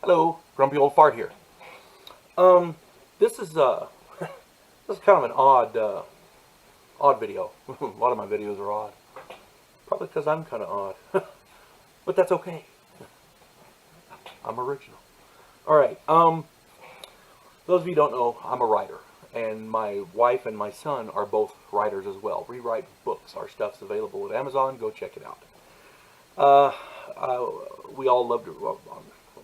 Hello, grumpy old fart here. Um, this is this is kind of an odd video. A lot of my videos are odd, probably because I'm kind of odd, but that's okay. I'm original. All right. Those of you who don't know, I'm a writer, and my wife and my son are both writers as well. We write books. Our stuff's available at Amazon. Go check it out. Uh, uh, we all love to.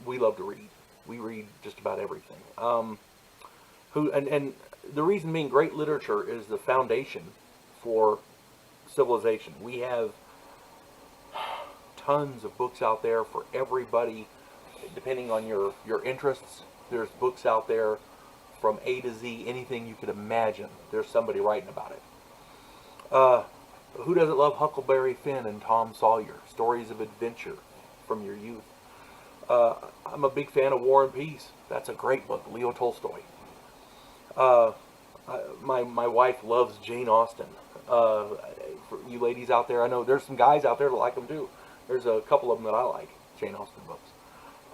We love to read. We read just about everything. And the reason being, great literature is the foundation for civilization. We have tons of books out there for everybody, depending on your interests. There's books out there from A to Z, anything you could imagine. There's somebody writing about it. Who doesn't love Huckleberry Finn and Tom Sawyer? Stories of adventure from your youth. I'm a big fan of War and Peace. That's a great book, Leo Tolstoy. Uh, my wife loves Jane Austen. For you ladies out there, I know there's some guys out there that like them too. There's a couple of them that I like, Jane Austen books.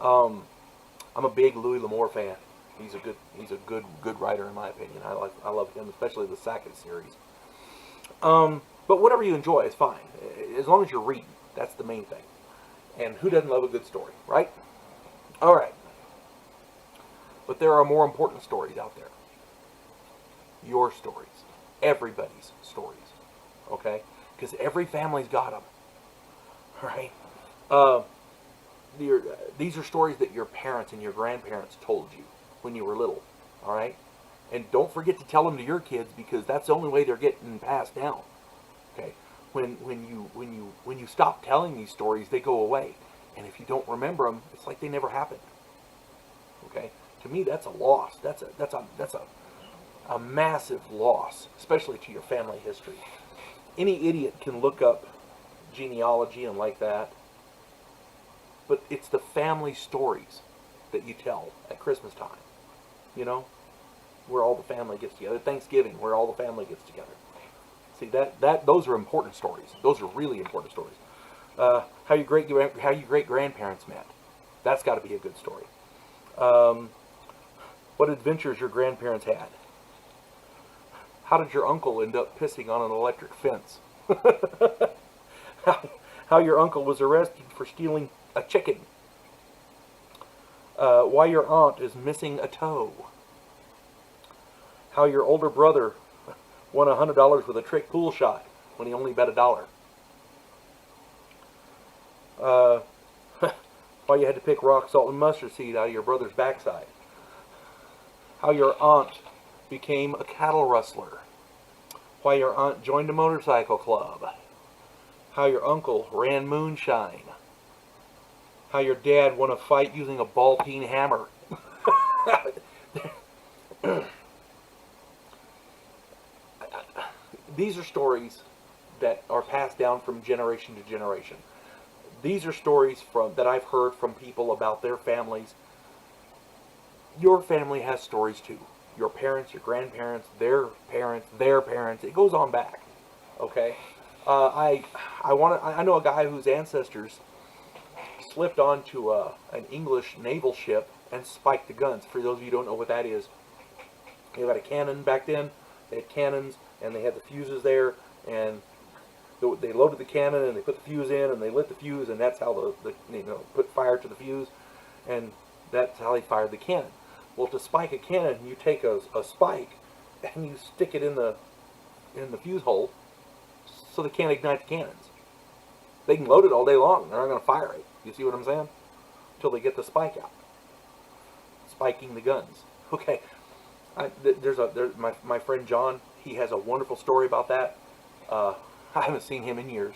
I'm a big Louis L'Amour fan. He's a good writer in my opinion. I love him, especially the Sackett series. But whatever you enjoy is fine, as long as you're reading. That's the main thing. And who doesn't love a good story, right? All right. But there are more important stories out there. Your stories. Everybody's stories. Okay? Because every family's got them. Right? These are stories that your parents and your grandparents told you when you were little. All right? And don't forget to tell them to your kids, because that's the only way they're getting passed down. Okay? When you stop telling these stories, they go away. And if you don't remember them, it's like they never happened. Okay? To me, that's a loss. That's a massive loss, especially to your family history. Any idiot can look up genealogy and like that, but it's the family stories that you tell at Christmas time. You know, where all the family gets together. Thanksgiving, where all the family gets together. See, those are important stories. Those are really important stories. How your great grandparents met. That's got to be a good story. What adventures your grandparents had. How did your uncle end up pissing on an electric fence? How your uncle was arrested for stealing a chicken. Why your aunt is missing a toe. How your older brother won $100 with a trick pool shot when he only bet $1. Why you had to pick rock salt and mustard seed out of your brother's backside. How your aunt became a cattle rustler. Why your aunt joined a motorcycle club. How your uncle ran Moonshine. How your dad won a fight using a ball-peen hammer. These are stories that are passed down from generation to generation. These are stories that I've heard from people about their families. Your family has stories too. Your parents, your grandparents, their parents. It goes on back. Okay. I know a guy whose ancestors slipped onto an English naval ship and spiked the guns. For those of you who don't know what that is, they had a cannon back then. They had cannons, and they had the fuses there, and they loaded the cannon, and they put the fuse in, and they lit the fuse, and that's how put fire to the fuse, and that's how they fired the cannon. Well, to spike a cannon, you take a spike, and you stick it in the fuse hole, so they can't ignite the cannons. They can load it all day long. They're not going to fire it. You see what I'm saying? Until they get the spike out. Spiking the guns. Okay. My friend John. He has a wonderful story about that. I haven't seen him in years.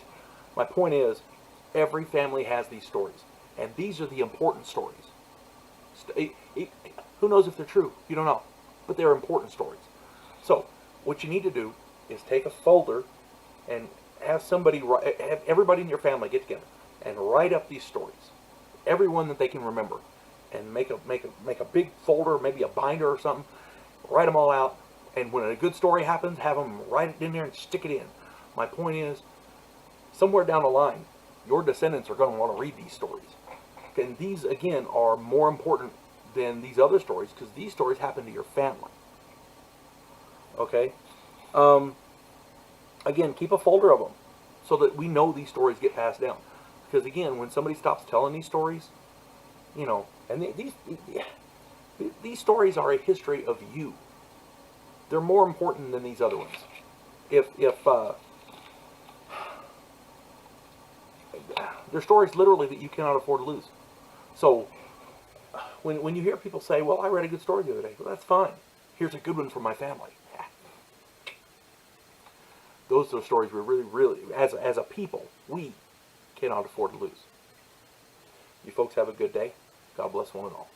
My point is, every family has these stories, and these are the important stories. Who knows if they're true? You don't know, but they're important stories. So, what you need to do is take a folder and have everybody in your family get together and write up these stories, every one that they can remember, and make a big folder, maybe a binder or something. Write them all out, and when a good story happens, have them write it in there and stick it in. My point is, somewhere down the line, your descendants are going to want to read these stories. And these, again, are more important than these other stories because these stories happen to your family. Okay? Again, keep a folder of them so that we know these stories get passed down. Because, again, when somebody stops telling these stories, you know, and these stories are a history of you. They're more important than these other ones. They're stories literally that you cannot afford to lose. So when you hear people say, well, I read a good story the other day, well, that's fine. Here's a good one for my family. Those are stories we really, as a people, we cannot afford to lose. You folks have a good day. God bless one and all.